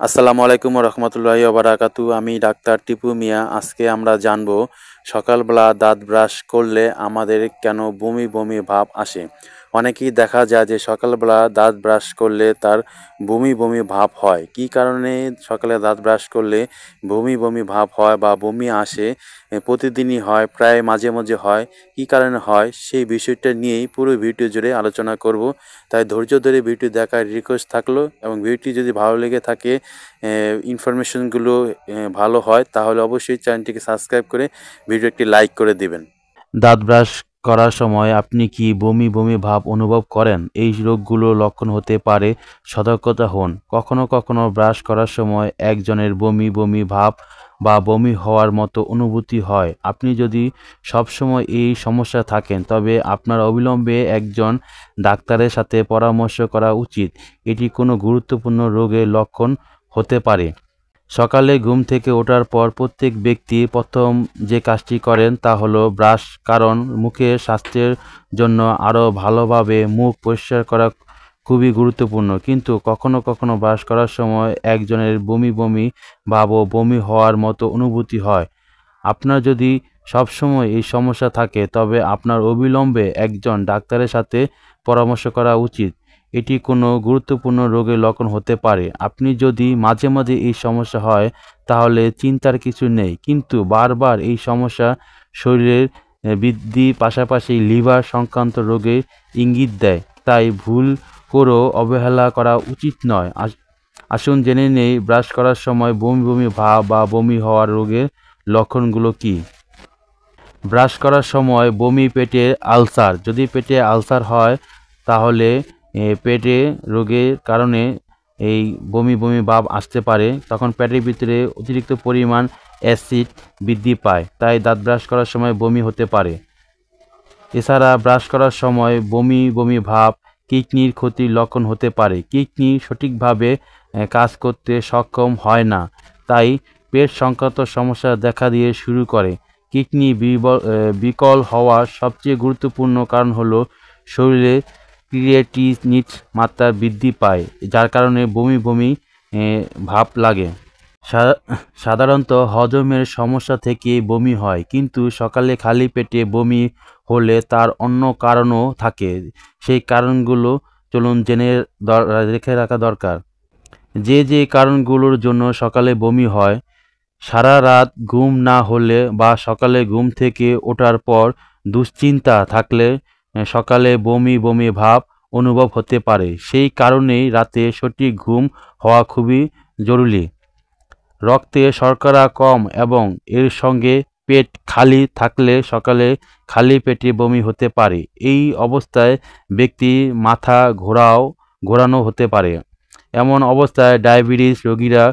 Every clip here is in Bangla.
আসসালামু আলাইকুম রহমতুল্লাহি ওবারাকাতু। আমি ডাক্তার টিপু মিয়া। আজকে আমরা জানবো সকালবেলা দাঁত ব্রাশ করলে আমাদের কেন বমি বমি ভাব আসে। অনেকেই দেখা যায় যে সকালবেলা দাঁত ব্রাশ করলে তার বমি বমি ভাব হয়। কী কারণে সকালে দাঁত ব্রাশ করলে বমি বমি ভাব হয় বা বমি আসে, প্রতিদিনই হয়, প্রায় মাঝে মাঝে হয়, কী কারণে হয় সেই বিষয়টা নিয়েই পুরো ভিডিও জুড়ে আলোচনা করব। তাই ধৈর্য ধরে ভিডিও দেখার রিকোয়েস্ট থাকলো, এবং ভিডিওটি যদি ভালো লেগে থাকে, ইনফরমেশনগুলো ভালো হয়, তাহলে অবশ্যই চ্যানেলটিকে সাবস্ক্রাইব করে ভিডিও একটি লাইক করে দিবেন। দাঁত ব্রাশ করার সময় আপনি কি বমি বমি ভাব অনুভব করেন? এই রোগগুলোর লক্ষণ হতে পারে, সতর্কতা হন। কখনো কখনো ব্রাশ করার সময় একজনের বমি বমি ভাব বা বমি হওয়ার মতো অনুভূতি হয়। আপনি যদি সবসময় এই সমস্যা থাকেন, তবে আপনার অবিলম্বে একজন ডাক্তারের সাথে পরামর্শ করা উচিত। এটি কোনো গুরুত্বপূর্ণ রোগের লক্ষণ হতে পারে। সকালে ঘুম থেকে ওঠার পর প্রত্যেক ব্যক্তি প্রথম যে কাজটি করেন তা হলো ব্রাশ, কারণ মুখের স্বাস্থ্যের জন্য আরও ভালোভাবে মুখ পরিষ্কার করা খুবই গুরুত্বপূর্ণ। কিন্তু কখনো কখনো ব্রাশ করার সময় একজনের বমি বমি ভাব ও বমি হওয়ার মতো অনুভূতি হয়। আপনার যদি সবসময় এই সমস্যা থাকে, তবে আপনার অবিলম্বে একজন ডাক্তারের সাথে পরামর্শ করা উচিত। এটি কোনো গুরুত্বপূর্ণ রোগের লক্ষণ হতে পারে। আপনি যদি মাঝে মাঝে এই সমস্যা হয়, তাহলে চিন্তার কিছু নেই, কিন্তু বারবার এই সমস্যা শরীরের বৃদ্ধি পাশাপাশি লিভার সংক্রান্ত রোগের ইঙ্গিত দেয়। তাই ভুল করেও অবহেলা করা উচিত নয়। আসুন জেনে নেই ব্রাশ করার সময় বমি বমি ভাব বা বমি হওয়ার রোগের লক্ষণগুলো কী। ব্রাশ করার সময় বমি, পেটে আলসার। যদি পেটে আলসার হয়, তাহলে পেটে রোগের কারণে এই বমি বমি ভাব আসতে পারে। তখন পেটের ভিতরে অতিরিক্ত পরিমাণ অ্যাসিড বৃদ্ধি পায়, তাই দাঁত ব্রাশ করার সময় বমি হতে পারে। এছাড়া ব্রাশ করার সময় বমি বমি ভাব কিডনির ক্ষতির লক্ষণ হতে পারে। কিডনি সঠিকভাবে কাজ করতে সক্ষম হয় না, তাই পেট সংক্রান্ত সমস্যা দেখা দিয়ে শুরু করে। কিডনি বিকল হওয়ার সবচেয়ে গুরুত্বপূর্ণ কারণ হলো শরীরে ক্রিয়েটিনিন মাত্রা বৃদ্ধি পায়, যার কারণে বমি বমি ভাব লাগে। সাধারণত হজমের সমস্যা থেকে বমি হয়, কিন্তু সকালে খালি পেটে বমি হলে তার অন্য কারণও থাকে। সেই কারণগুলো চলুন জেনে রেখে রাখা দরকার। যে কারণগুলোর জন্য সকালে বমি হয়: সারা রাত ঘুম না হলে বা সকালে ঘুম থেকে ওঠার পর দুশ্চিন্তা থাকলে সকালে বমি বমি ভাব অনুভব হতে পারে। সেই কারণেই রাতে সঠিক ঘুম হওয়া খুবই জরুরি। রক্তে শর্করা কম এবং এর সঙ্গে পেট খালি থাকলে সকালে খালি পেটে বমি হতে পারে। এই অবস্থায় ব্যক্তি মাথা ঘোরানো হতে পারে। এমন অবস্থায় ডায়াবেটিস রোগীরা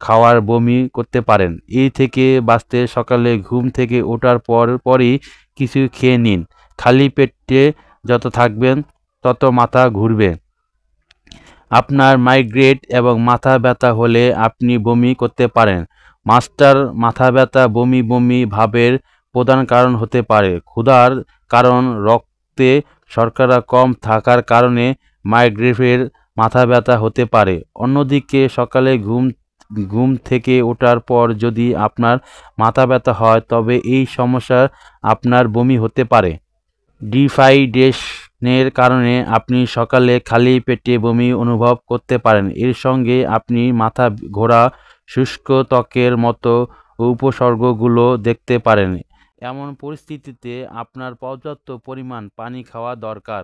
খাওয়ার বমি করতে পারেন। এই থেকে বাঁচতে সকালে ঘুম থেকে ওঠার পরই কিছু খেয়ে নিন। খালি পেটে যত থাকবেন তত মাথা ঘুরবে। আপনার মাইগ্রেন এবং মাথা ব্যথা হলে আপনি বমি করতে পারেন। মাথা ব্যথা বমি বমি ভাবের প্রধান কারণ হতে পারে। ক্ষুধার কারণ: রক্তে শর্করা কম থাকার কারণে মাইগ্রেনের মাথা ব্যথা হতে পারে। অন্যদিকে সকালে ঘুম থেকে ওঠার পর যদি আপনার মাথা ব্যথা হয়, তবে এই সমস্যা আপনার বমি হতে পারে। ডিহাইড্রেশনের কারণে আপনি সকালে খালি পেটে বমি অনুভব করতে পারেন। এর সঙ্গে আপনি মাথা ঘোরা, শুষ্ক ত্বকের মতো উপসর্গগুলো দেখতে পারেন। এমন পরিস্থিতিতে আপনার পর্যাপ্ত পরিমাণ পানি খাওয়া দরকার।